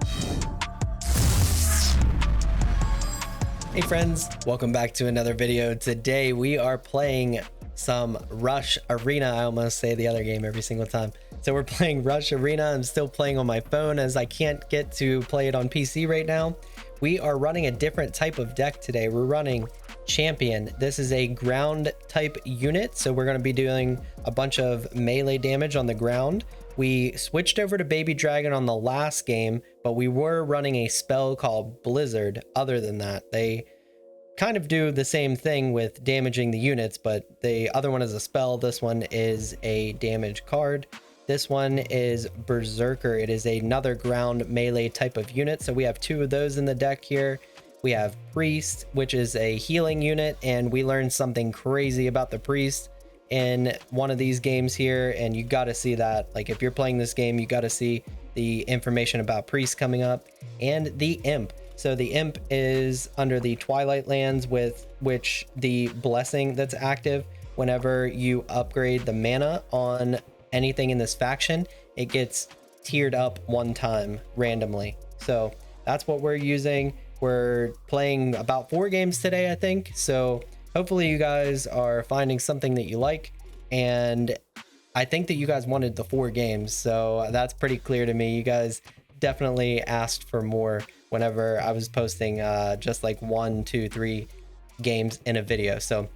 Hey friends, welcome back to another video. Today we are playing some Rush Arena. I almost say the other game every single time. So we're playing Rush Arena. I'm still playing on my phone as I can't get to play it on PC right now. We are running a different type of deck today. We're running Champion. This is a ground type unit, so we're going to be doing a bunch of melee damage on the ground. We switched over to Baby Dragon on the last game, but we were running a spell called Blizzard. Other than that, they kind of do the same thing with damaging the units, but the other one is a spell. This one is a damage card. This one is Berserker. It is another ground melee type of unit, so we have two of those in the deck here. We have Priest, which is a healing unit, and we learned something crazy about the Priest in one of these games here, and you got to see that. Like, if you're playing this game, you got to see the information about Priest coming up. And the Imp. So the Imp is under the Twilight Lands, with which the blessing that's active whenever you upgrade the mana on anything in this faction, it gets tiered up one time randomly. So that's what we're using. We're playing about 4 games today, I think. So hopefully you guys are finding something that you like, and I think that you guys wanted the 4 games, so that's pretty clear to me. You guys definitely asked for more whenever I was posting just like 1, 2, 3 games in a video. So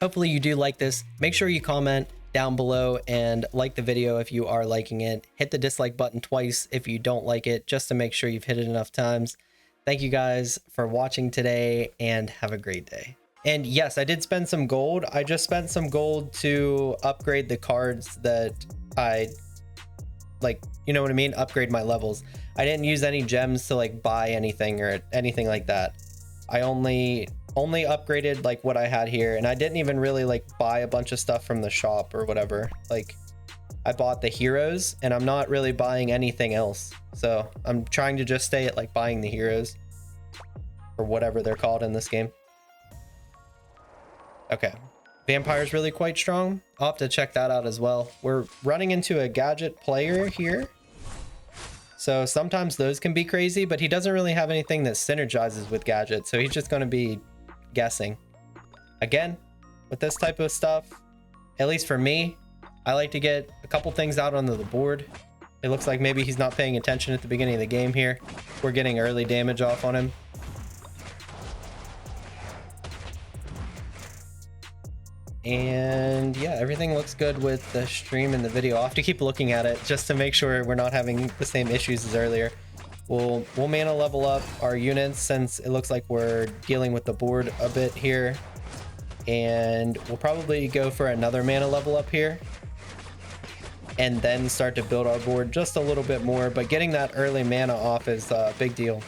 hopefully you do like this. Make sure you comment down below and like the video if you are liking it. Hit the dislike button twice if you don't like it, just to make sure you've hit it enough times. Thank you guys for watching today, and have a great day. And yes, I did spend some gold. I just spent some gold to upgrade the cards that I like, you know what I mean? Upgrade my levels. I didn't use any gems to like buy anything or anything like that. I only upgraded like what I had here, and I didn't even really like buy a bunch of stuff from the shop or whatever. Like, I bought the heroes, and I'm not really buying anything else. So I'm trying to just stay at like buying the heroes, or whatever they're called in this game. Okay, Vampire's really quite strong. I'll have to check that out as well. We're running into a gadget player here, so sometimes those can be crazy, but he doesn't really have anything that synergizes with gadgets, so he's just going to be guessing. Again, with this type of stuff, at least for me, I like to get a couple things out onto the board. It looks like maybe he's not paying attention at the beginning of the game here. We're getting early damage off on him. And yeah, everything looks good with the stream and the video. I'll have to keep looking at it just to make sure we're not having the same issues as earlier. We'll mana level up our units, since it looks like we're dealing with the board a bit here. And we'll probably go for another mana level up here, and then start to build our board just a little bit more. But getting that early mana off is a big deal.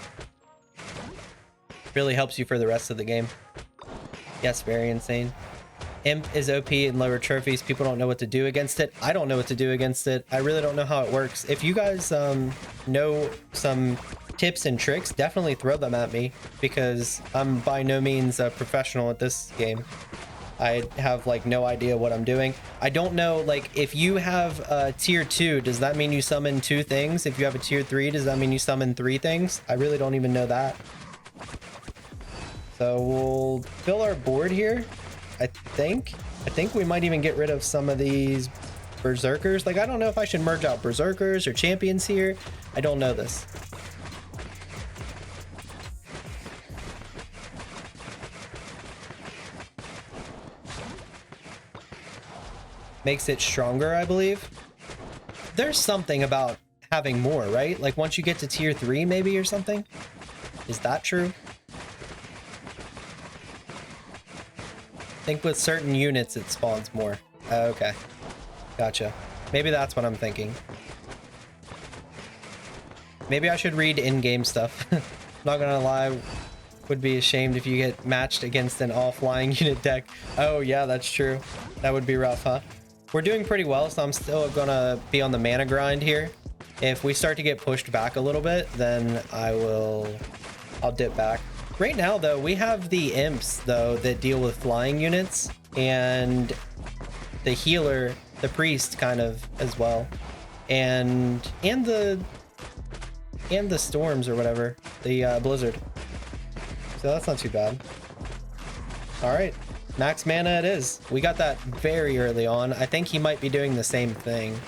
Really helps you for the rest of the game. Yes, very insane. Imp is OP in lower trophies. People don't know what to do against it. I don't know what to do against it. I really don't know how it works. If you guys know some tips and tricks, definitely throw them at me, because I'm by no means a professional at this game. I have like no idea what I'm doing. I don't know, like, if you have tier 2, does that mean you summon 2 things? If you have a tier 3, does that mean you summon 3 things? I really don't even know that. So we'll fill our board here. I think we might even get rid of some of these Berserkers. Like, I don't know if I should merge out Berserkers or Champions here. I don't know this. Makes it stronger, I believe. There's something about having more, right? Like, once you get to tier 3 maybe, or something. Is that true? I think with certain units it spawns more. Okay, gotcha. Maybe that's what I'm thinking. Maybe I should read in-game stuff. Not gonna lie, would be ashamed if you get matched against an all-flying unit deck. Oh yeah, that's true. That would be rough, huh? We're doing pretty well, so I'm still gonna be on the mana grind here. If we start to get pushed back a little bit, then I'll dip back. Right now, though, we have the imps, though, that deal with flying units, and the healer, the priest, kind of, as well. And the and the storms or whatever, the blizzard. So that's not too bad. All right, max mana it is. We got that very early on. I think he might be doing the same thing.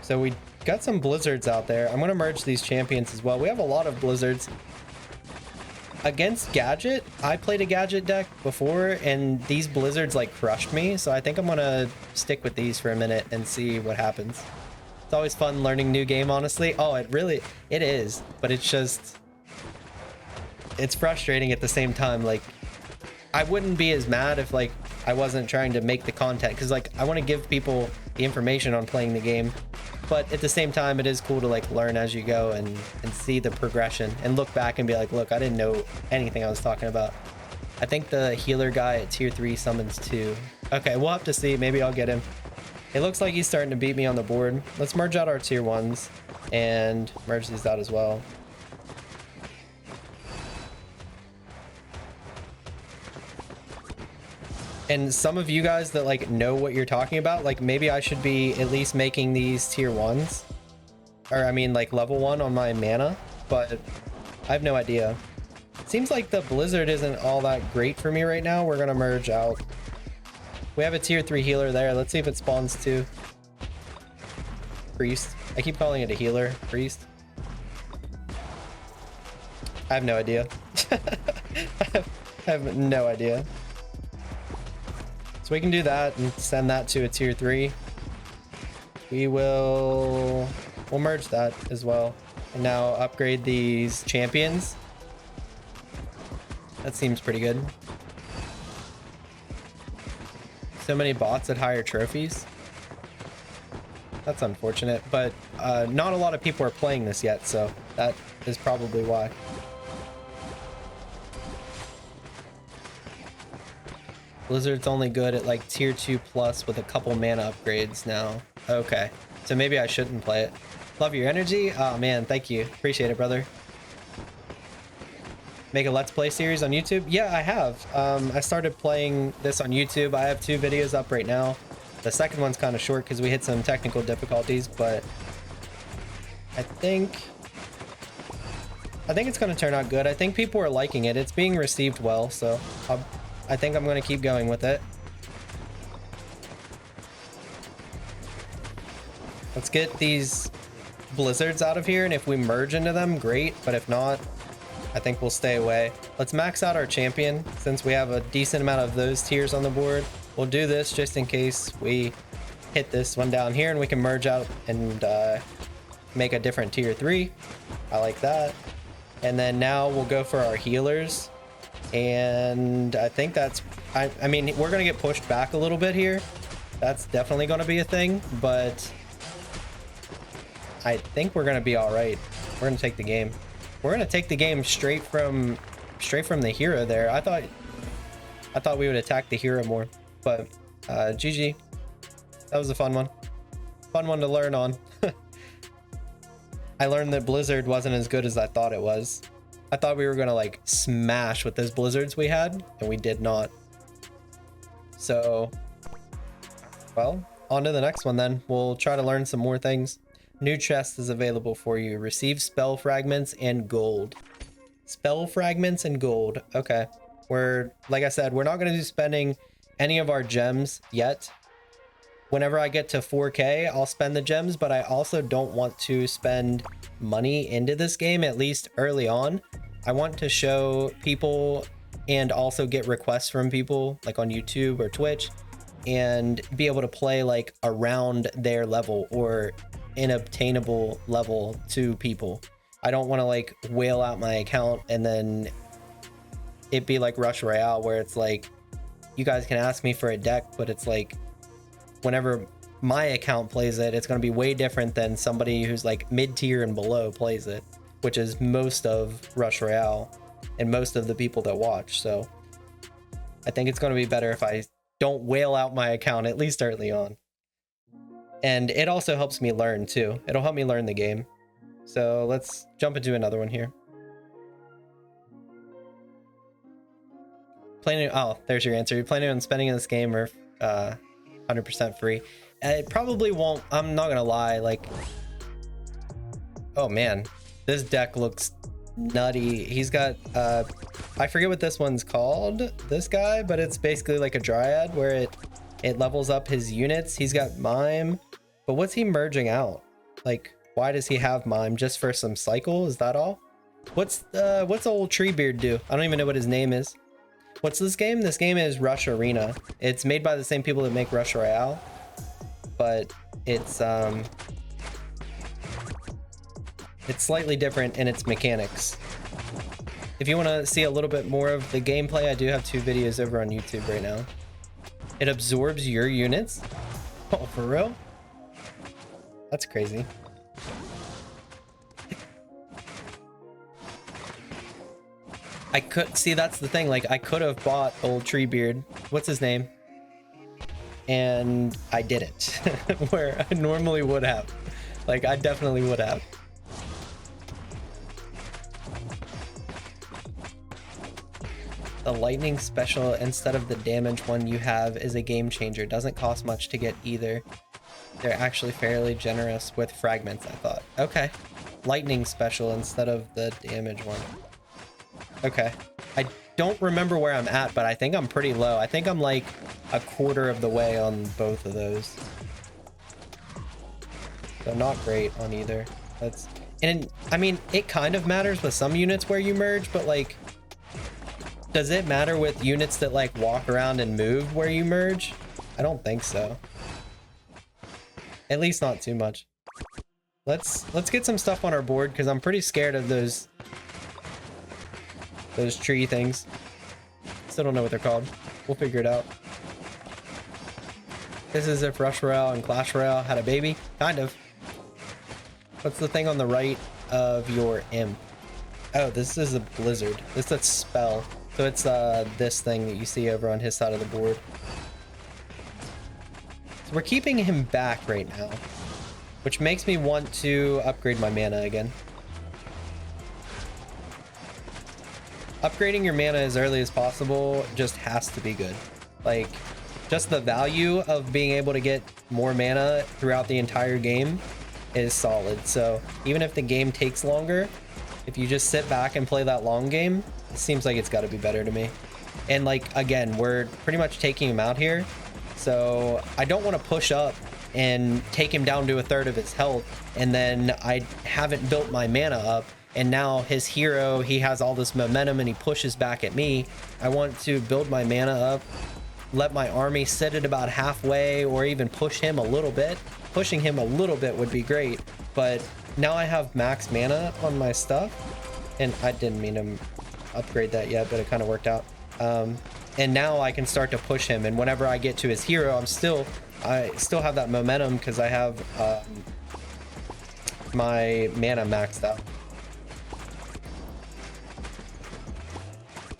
So we got some blizzards out there. I'm gonna merge these champions as well. We have a lot of blizzards. Against Gadget, I played a Gadget deck before and these blizzards like crushed me. So I think I'm gonna stick with these for a minute and see what happens. It's always fun learning new game, honestly. Oh, it is, but it's just, it's frustrating at the same time. Like, I wouldn't be as mad if like I wasn't trying to make the content, because like I want to give people the information on playing the game, but at the same time it is cool to like learn as you go and see the progression and look back and be like, look, I didn't know anything I was talking about. I think the healer guy at tier 3 summons 2. Okay, we'll have to see. Maybe I'll get him. It looks like he's starting to beat me on the board. Let's merge out our tier 1s and merge these out as well. And some of you guys that like know what you're talking about, like maybe I should be at least making these tier 1s, or I mean like level 1 on my mana, but I have no idea. Seems like the blizzard isn't all that great for me right now. We're gonna merge out. We have a tier 3 healer there. Let's see if it spawns 2. Priest. I keep calling it a healer. Priest. I have no idea. I have no idea. So we can do that and send that to a tier 3. We'll merge that as well. And now upgrade these champions. That seems pretty good. So many bots at higher trophies. That's unfortunate, but not a lot of people are playing this yet, so that is probably why. Blizzard's only good at like tier 2 plus with a couple mana upgrades now. Okay, so maybe I shouldn't play it. Love your energy. Oh man, thank you. Appreciate it, brother. Make a let's play series on YouTube? Yeah, I have. I started playing this on YouTube. I have 2 videos up right now. The second one's kind of short because we hit some technical difficulties, but I think it's going to turn out good. I think people are liking it. It's being received well, so I think I'm going to keep going with it. Let's get these blizzards out of here, and if we merge into them, great, but if not, I think we'll stay away. Let's max out our champion since we have a decent amount of those tiers on the board. We'll do this just in case we hit this one down here and we can merge out and make a different tier 3. I like that. And then now we'll go for our healers. And I think that's, I mean, we're going to get pushed back a little bit here. That's definitely going to be a thing, but I think we're going to be all right. We're going to take the game. We're going to take the game straight from the hero there. I thought we would attack the hero more, but GG. That was a fun one. Fun one to learn on. I learned that Blizzard wasn't as good as I thought it was. I thought we were going to like smash with those blizzards we had, and we did not. So, well, on to the next one then. We'll try to learn some more things. New chest is available for you. Receive spell fragments and gold. Spell fragments and gold. Okay. Like I said, we're not going to be spending any of our gems yet. Whenever I get to 4K, I'll spend the gems, but I also don't want to spend money into this game, at least early on. I want to show people and also get requests from people like on YouTube or Twitch and be able to play like around their level or an obtainable level to people. I don't want to like whale out my account and then it be like Rush Royale where it's like you guys can ask me for a deck, but it's like whenever my account plays it, it's going to be way different than somebody who's like mid-tier and below plays it, which is most of Rush Royale and most of the people that watch. So I think it's going to be better if I don't whale out my account, at least early on. And it also helps me learn too. It'll help me learn the game. So let's jump into another one here. Oh, there's your answer. You're planning on spending in this game or 100% free? It probably won't. I'm not gonna lie, like Oh man, this deck looks nutty. He's got I forget what this one's called, this guy, but it's basically like a dryad where it levels up his units. He's got mime, but what's he merging out? Like, why does he have mime? Just for some cycle? Is that all? What's old Treebeard do? I don't even know what his name is. What's this game? This game is Rush Arena. It's made by the same people that make Rush Royale, but it's slightly different in its mechanics. If you want to see a little bit more of the gameplay, I do have 2 videos over on YouTube right now. It absorbs your units. Oh, for real? That's crazy. I could see, that's the thing, like I could have bought old Treebeard, what's his name, and I didn't. Where I normally would have. Like I definitely would have. The lightning special instead of the damage one you have is a game changer. Doesn't cost much to get either. They're actually fairly generous with fragments, I thought. Okay. Lightning special instead of the damage one. Okay. I don't remember where I'm at, but I think I'm pretty low. I think I'm like a quarter of the way on both of those. So not great on either. That's, and I mean, it kind of matters with some units where you merge, but like, does it matter with units that like walk around and move where you merge? I don't think so. At least not too much. Let's get some stuff on our board because I'm pretty scared of those tree things. Still don't know what they're called. We'll figure it out. This is if Rush Royale and Clash Royale had a baby. Kind of. What's the thing on the right of your imp? Oh, this is a blizzard. This is a spell. So it's this thing that you see over on his side of the board. So we're keeping him back right now, which makes me want to upgrade my mana again. Upgrading your mana as early as possible just has to be good. Like, just the value of being able to get more mana throughout the entire game is solid. So even if the game takes longer, if you just sit back and play that long game, it seems like it's got to be better to me. And like, again, we're pretty much taking him out here. So I don't want to push up and take him down to a third of his health. And then I haven't built my mana up. And now his hero, he has all this momentum and he pushes back at me. I want to build my mana up, let my army sit at about halfway, or even push him a little bit. Pushing him a little bit would be great. But now I have max mana on my stuff. And I didn't mean to upgrade that yet, but it kind of worked out. And now I can start to push him. And whenever I get to his hero, I still have that momentum because I have my mana maxed out.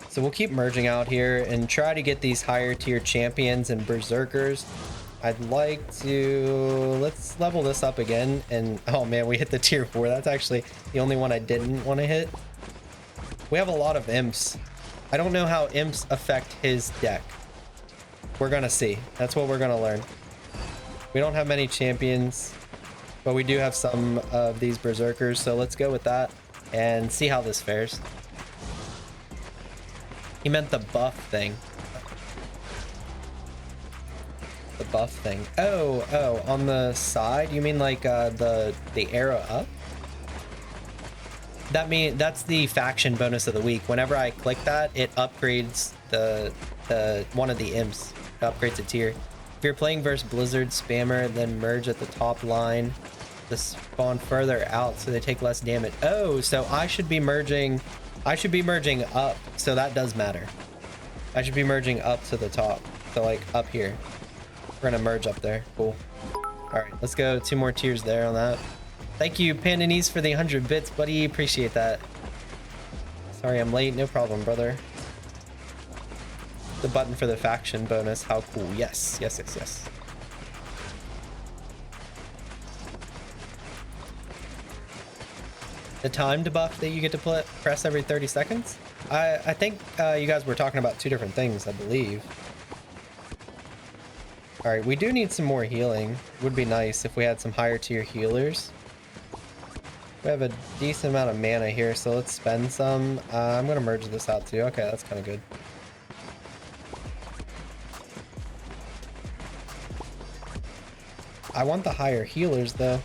So we'll keep merging out here and try to get these higher tier champions and berserkers. I'd like to, let's level this up again. And oh man, we hit the tier 4. That's actually the only one I didn't want to hit. We have a lot of imps. I don't know how imps affect his deck. We're gonna see. That's what we're gonna learn. We don't have many champions, but we do have some of these berserkers. So let's go with that and see how this fares. He meant the buff thing. The buff thing. Oh, on the side? You mean like the arrow up? That's the faction bonus of the week. Whenever I click that, it upgrades the one of the imps. It upgrades a tier. If you're playing versus Blizzard Spammer, then merge at the top line to spawn further out so they take less damage. Oh, so I should be merging up, so that does matter. I should be merging up to the top. So like up here. We're gonna merge up there. Cool. Alright, let's go 2 more tiers there on that. Thank you, Pandanese, for the 100 bits, buddy. Appreciate that. Sorry I'm late. No problem, brother. The button for the faction bonus. How cool. Yes. The timed buff that you get to press every 30 seconds? I think you guys were talking about 2 different things, I believe. Alright, we do need some more healing. Would be nice if we had some higher tier healers. We have a decent amount of mana here, so let's spend some. I'm gonna merge this out too. Okay, that's kind of good. I want the higher healers though.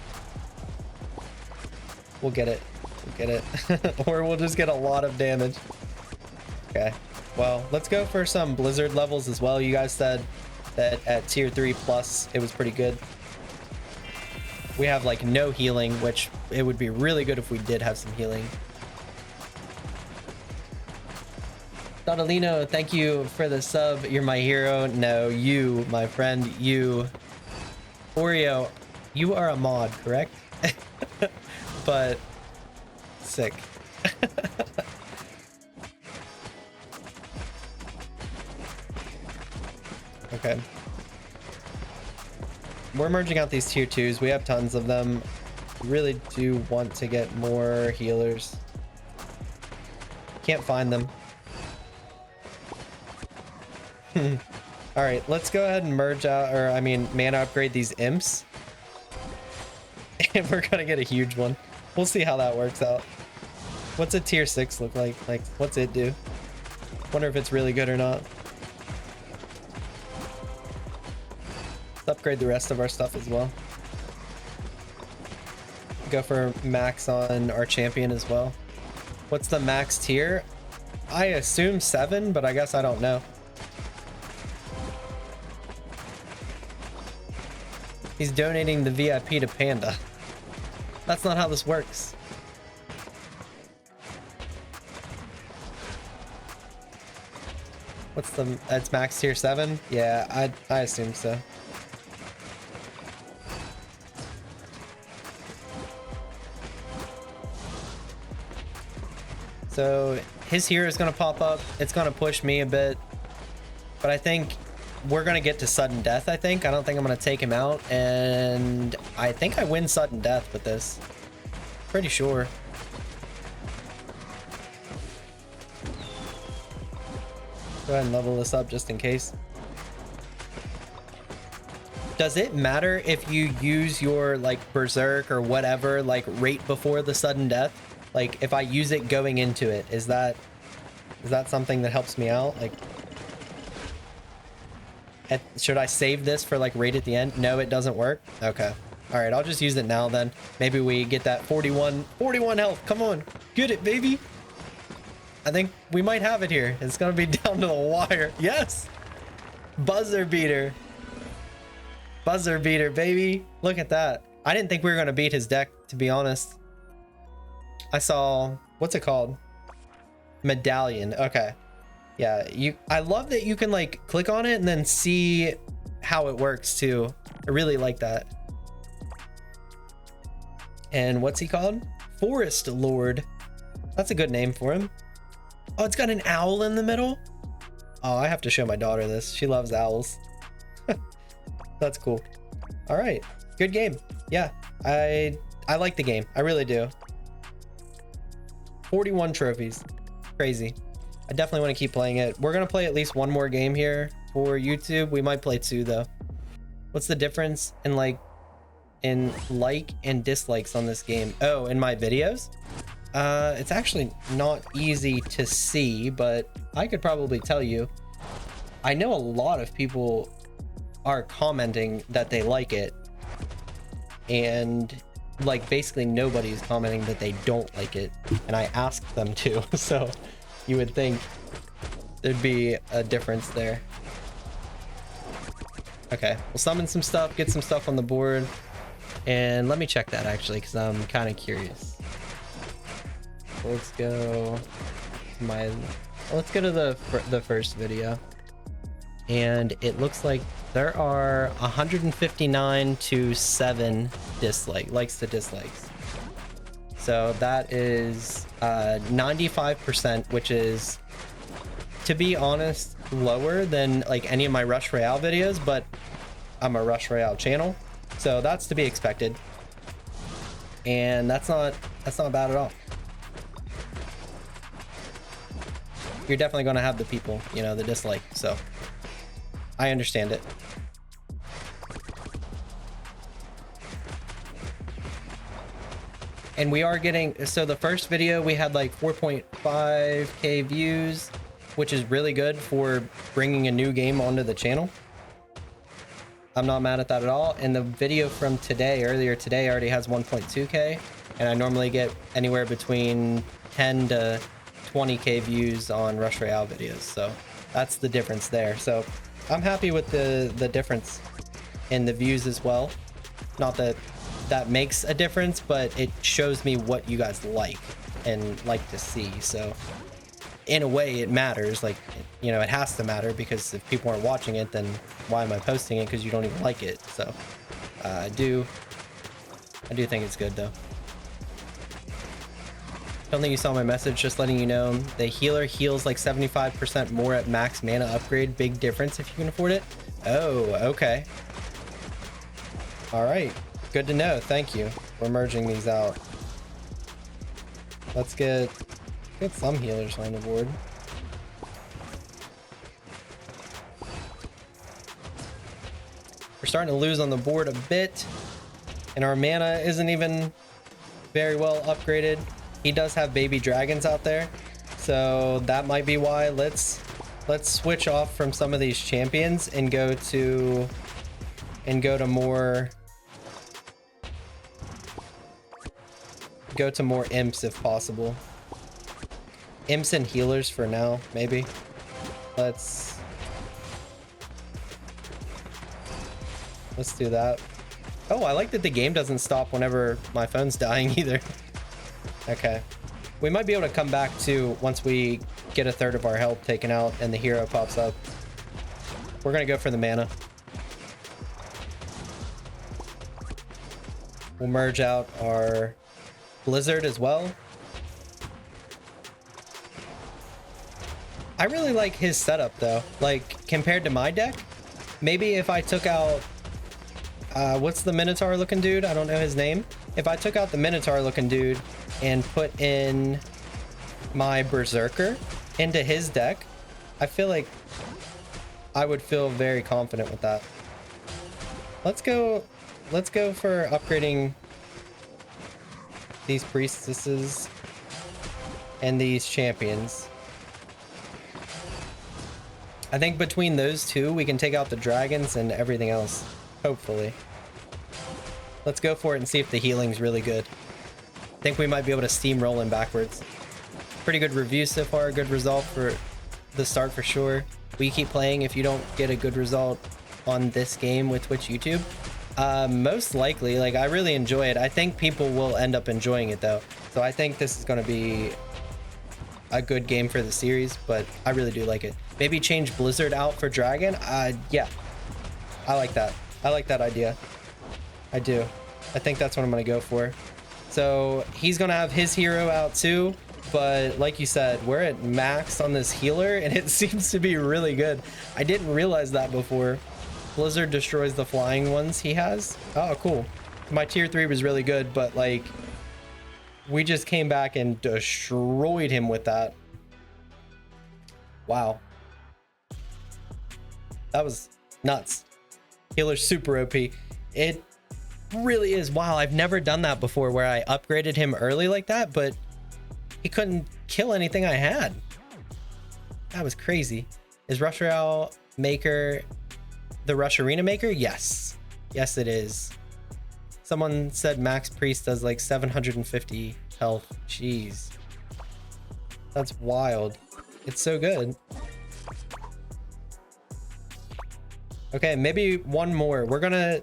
We'll get it. We'll get it. Or we'll just get a lot of damage. Okay. Well, let's go for some Blizzard levels as well. You guys said that at tier 3 plus, it was pretty good. We have like no healing, which it would be really good if we did have some healing. Dottalino, thank you for the sub. You're my hero. No, you, my friend, you. Oreo, you are a mod, correct? But sick. Okay. We're merging out these tier 2s. We have tons of them. Really do want to get more healers. Can't find them. All right, let's go ahead and merge out, or I mean, mana upgrade these imps. And we're gonna get a huge one. We'll see how that works out. What's a tier 6 look like? Like, what's it do? Wonder if it's really good or not. Let's upgrade the rest of our stuff as well. Go for max on our champion as well. What's the max tier? I assume 7, but I guess I don't know. He's donating the VIP to Panda. That's not how this works. What's the... That's max tier 7? Yeah, I assume so. So his hero is going to pop up. It's going to push me a bit. But I think we're going to get to sudden death, I think. I don't think I'm going to take him out. And I think I win sudden death with this. Pretty sure. Go ahead and level this up just in case. Does it matter if you use your like berserk or whatever like right before the sudden death? Like if I use it going into it, is that something that helps me out? Like, should I save this for like right at the end? No, it doesn't work. Okay. All right, I'll just use it now then. Maybe we get that 41 health. Come on, get it, baby. I think we might have it here. It's gonna be down to the wire. Yes, buzzer beater. Buzzer beater, baby. Look at that. I didn't think we were gonna beat his deck, to be honest. I saw, what's it called? Medallion. Okay. Yeah, I love that you can like click on it and then see how it works too. I really like that. And what's he called? Forest Lord. That's a good name for him. Oh, it's got an owl in the middle. Oh, I have to show my daughter this. She loves owls. That's cool. All right, good game. Yeah, I like the game. I really do. 41 trophies. Crazy. I definitely want to keep playing it. We're going to play at least one more game here for YouTube. We might play 2 though. What's the difference in like and dislikes on this game? Oh, in my videos? It's actually not easy to see, but I could probably tell you. I know a lot of people are commenting that they like it, and like basically nobody's commenting that they don't like it, and I asked them to. So you would think there'd be a difference there. Okay, we'll summon some stuff, get some stuff on the board, and let me check that actually because I'm kind of curious. So let's go to the first video, and it looks like there are 159 to 7 likes to dislikes. So that is 95%, which is, to be honest, lower than like any of my Rush Royale videos, but I'm a Rush Royale channel, so that's to be expected. And that's not bad at all. You're definitely going to have the people, you know, the dislike, so I understand it. And we are getting, so the first video we had like 4.5k views, which is really good for bringing a new game onto the channel. I'm not mad at that at all. And the video from today, earlier today, already has 1.2k, and I normally get anywhere between 10 to 20k views on Rush Royale videos. So that's the difference there. So I'm happy with the difference in the views as well. Not that that makes a difference, but it shows me what you guys like and like to see. So in a way it matters, like, you know, it has to matter, because if people aren't watching it, then why am I posting it? Because you don't even like it. So I do think it's good though. Don't think you saw my message, just letting you know the healer heals like 75% more at max mana upgrade. Big difference if you can afford it. Oh, okay. All right, good to know. Thank you. We're merging these out. Let's get some healers on the board. We're starting to lose on the board a bit, and our mana isn't even very well upgraded. He does have baby dragons out there, so that might be why. Let's switch off from some of these champions and go to more imps if possible. Imps and healers for now, maybe. Let's do that. Oh, I like that the game doesn't stop whenever my phone's dying either. Okay, we might be able to come back to once we get a third of our health taken out and the hero pops up. We're gonna go for the mana. We'll merge out our Blizzard as well. I really like his setup though, like compared to my deck. Maybe if I took out what's the Minotaur looking dude? I don't know his name. If I took out the Minotaur looking dude and put in my Berserker into his deck, I feel like I would feel very confident with that. Let's go for upgrading these priestesses and these champions. I think between those two we can take out the dragons and everything else, hopefully. Let's go for it and see if the healing's really good. I think we might be able to steamroll in backwards. Pretty good review so far, good result for the start for sure. We keep playing if you don't get a good result on this game with Twitch YouTube. Most likely, like, I really enjoy it. I think people will end up enjoying it though. So I think this is going to be a good game for the series, but I really do like it. Maybe change Blizzard out for Dragon. Yeah, I like that. I like that idea. I do. I think that's what I'm going to go for. So he's going to have his hero out too. But like you said, we're at max on this healer and it seems to be really good. I didn't realize that before. Blizzard destroys the flying ones he has. Oh, cool. My tier 3 was really good, but like we just came back and destroyed him with that. Wow. That was nuts. Healer's super OP. It really is. Wow, I've never done that before where I upgraded him early like that, but he couldn't kill anything I had. That was crazy. Is Rush Royale Maker the Rush Arena Maker? Yes. Yes, it is. Someone said Max Priest does like 750 health. Jeez. That's wild. It's so good. Okay, maybe one more. We're gonna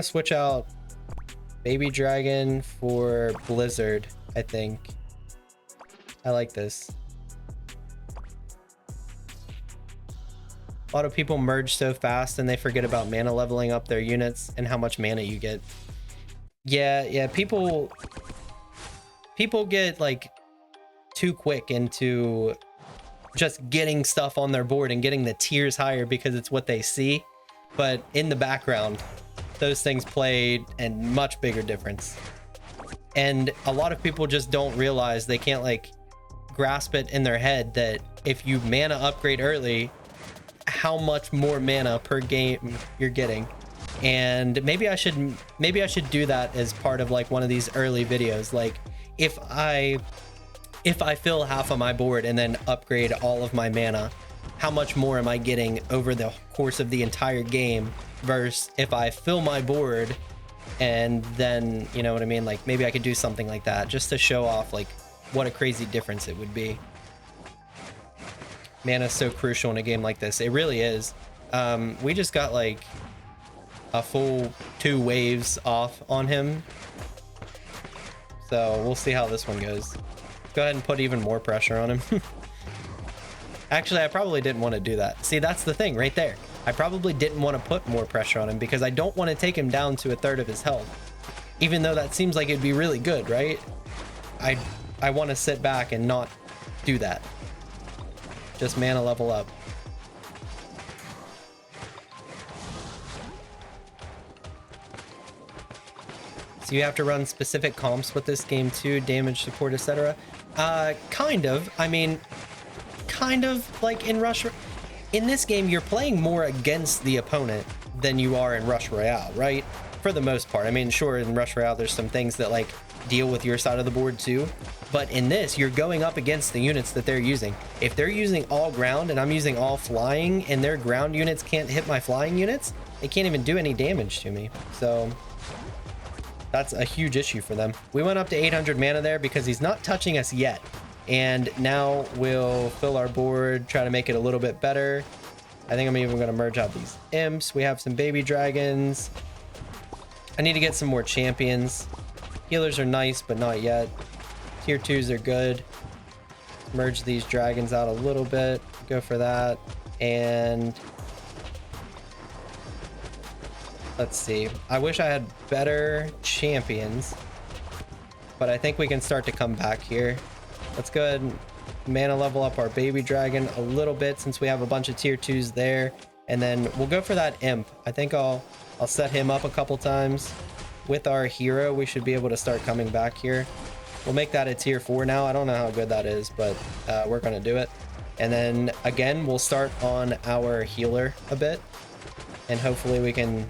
switch out Baby Dragon for Blizzard, I think. I like this. A lot of people merge so fast and they forget about mana leveling up their units and how much mana you get. Yeah, people get like too quick into just getting stuff on their board and getting the tiers higher because it's what they see. But in the background, those things play a much bigger difference. And a lot of people just don't realize, they can't like grasp it in their head that if you mana upgrade early, how much more mana per game you're getting. And maybe I should do that as part of like one of these early videos. Like if I fill half of my board and then upgrade all of my mana, how much more am I getting over the course of the entire game versus if I fill my board and then, you know what I mean? Like maybe I could do something like that just to show off like what a crazy difference it would be. Mana is so crucial in a game like this. It really is. We just got like a full 2 waves off on him. So we'll see how this one goes. Go ahead and put even more pressure on him. Actually, I probably didn't want to do that. See, that's the thing right there. I probably didn't want to put more pressure on him because I don't want to take him down to 1/3 of his health. Even though that seems like it'd be really good, right? I want to sit back and not do that. Just mana level up. So you have to run specific comps with this game too, damage, support, etc. Kind of. I mean, kind of like in Rush. In this game, you're playing more against the opponent than you are in Rush Royale, right? For the most part. I mean, sure, in Rush Royale, there's some things that like deal with your side of the board too. But in this, you're going up against the units that they're using. If they're using all ground and I'm using all flying and their ground units can't hit my flying units, they can't even do any damage to me. So that's a huge issue for them. We went up to 800 mana there because he's not touching us yet. And now we'll fill our board, try to make it a little bit better. I think I'm even going to merge out these imps. We have some baby dragons. I need to get some more champions. Healers are nice, but not yet. Tier 2s are good. Merge these dragons out a little bit. Go for that. And let's see. I wish I had better champions, but I think we can start to come back here. Let's go ahead and mana level up our baby dragon a little bit since we have a bunch of tier 2s there. And then we'll go for that imp. I think I'll set him up a couple times. With our hero, we should be able to start coming back here. We'll make that a tier 4 now. I don't know how good that is, but we're going to do it. And then again, we'll start on our healer a bit. And hopefully we can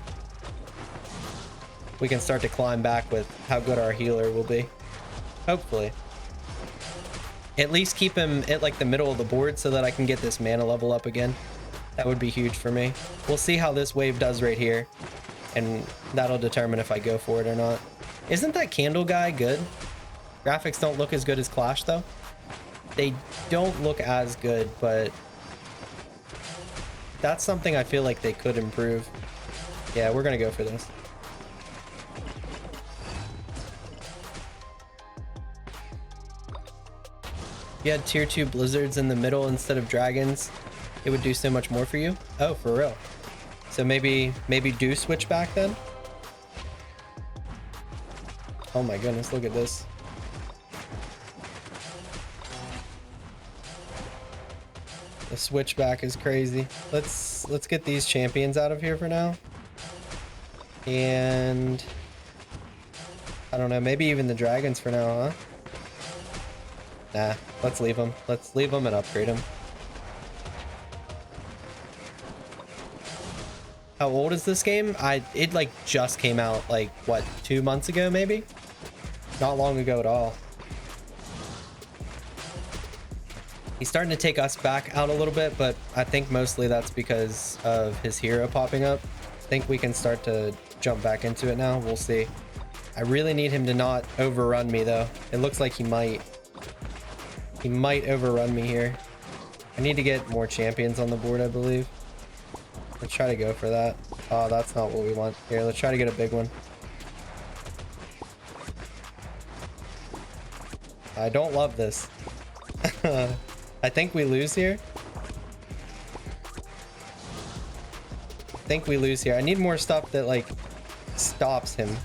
start to climb back with how good our healer will be. Hopefully. At least keep him at like the middle of the board so that I can get this mana level up again. That would be huge for me. We'll see how this wave does right here. And that'll determine if I go for it or not. Isn't that candle guy good? Graphics don't look as good as Clash though. They don't look as good, but that's something I feel like they could improve. Yeah, we're gonna go for this. If you had tier 2 blizzards in the middle instead of dragons, it would do so much more for you. Oh, for real. So maybe do switch back then. Oh my goodness, look at this. The switchback is crazy. Let's get these champions out of here for now. And I don't know, maybe even the dragons for now, huh? Nah, let's leave them. Let's leave them and upgrade them. How old is this game? It like just came out like what, 2 months ago maybe? Not long ago at all. He's starting to take us back out a little bit, but I think mostly that's because of his hero popping up. I think we can start to jump back into it now. We'll see. I really need him to not overrun me though. It looks like he might. He might overrun me here. I need to get more champions on the board, I believe. Let's try to go for that. Oh, that's not what we want. Here, let's try to get a big one. I don't love this. I think we lose here. I think we lose here. I need more stuff that like stops him.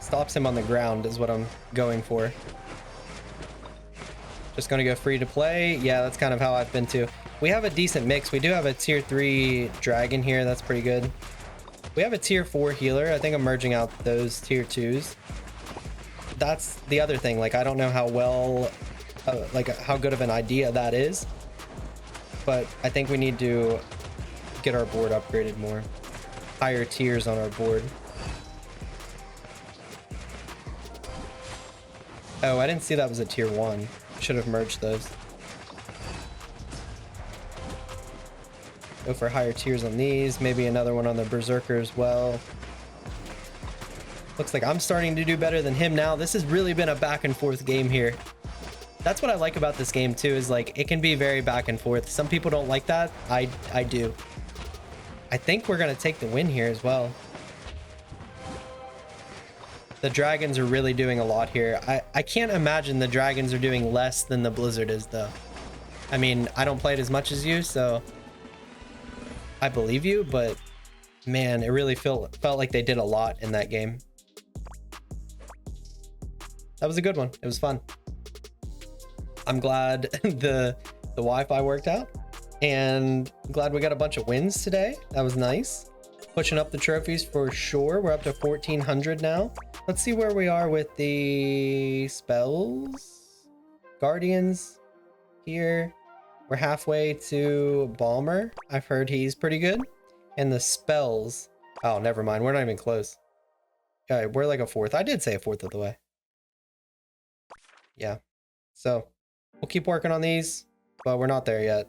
Stops him on the ground is what I'm going for. Just gonna go free to play. Yeah, that's kind of how I've been too. We have a decent mix. We do have a tier 3 dragon here. That's pretty good. We have a tier 4 healer. I think I'm merging out those tier 2s. That's the other thing. Like, I don't know how well, like how good of an idea that is. but I think we need to get our board upgraded more. Higher tiers on our board. Oh, I didn't see that was a tier 1. Should have merged those. Go for higher tiers on these. Maybe another one on the Berserker as well. Looks like I'm starting to do better than him now. This has really been a back and forth game here. That's what I like about this game too, is like it can be very back and forth. Some people don't like that. I do. I think we're gonna take the win here as well. The dragons are really doing a lot here. I can't imagine the dragons are doing less than the Blizzard is though. I mean, I don't play it as much as you, so I believe you, but man, it really felt like they did a lot in that game. That was a good one. It was fun. I'm glad the Wi-Fi worked out, and I'm glad we got a bunch of wins today. That was nice. Pushing up the trophies for sure. We're up to 1400 now. Let's see where we are with the spells. Guardians here. We're halfway to Balmer. I've heard he's pretty good. And the spells. Oh, never mind. We're not even close. Okay, we're like a fourth. I did say a fourth of the way. Yeah. So we'll keep working on these, but we're not there yet.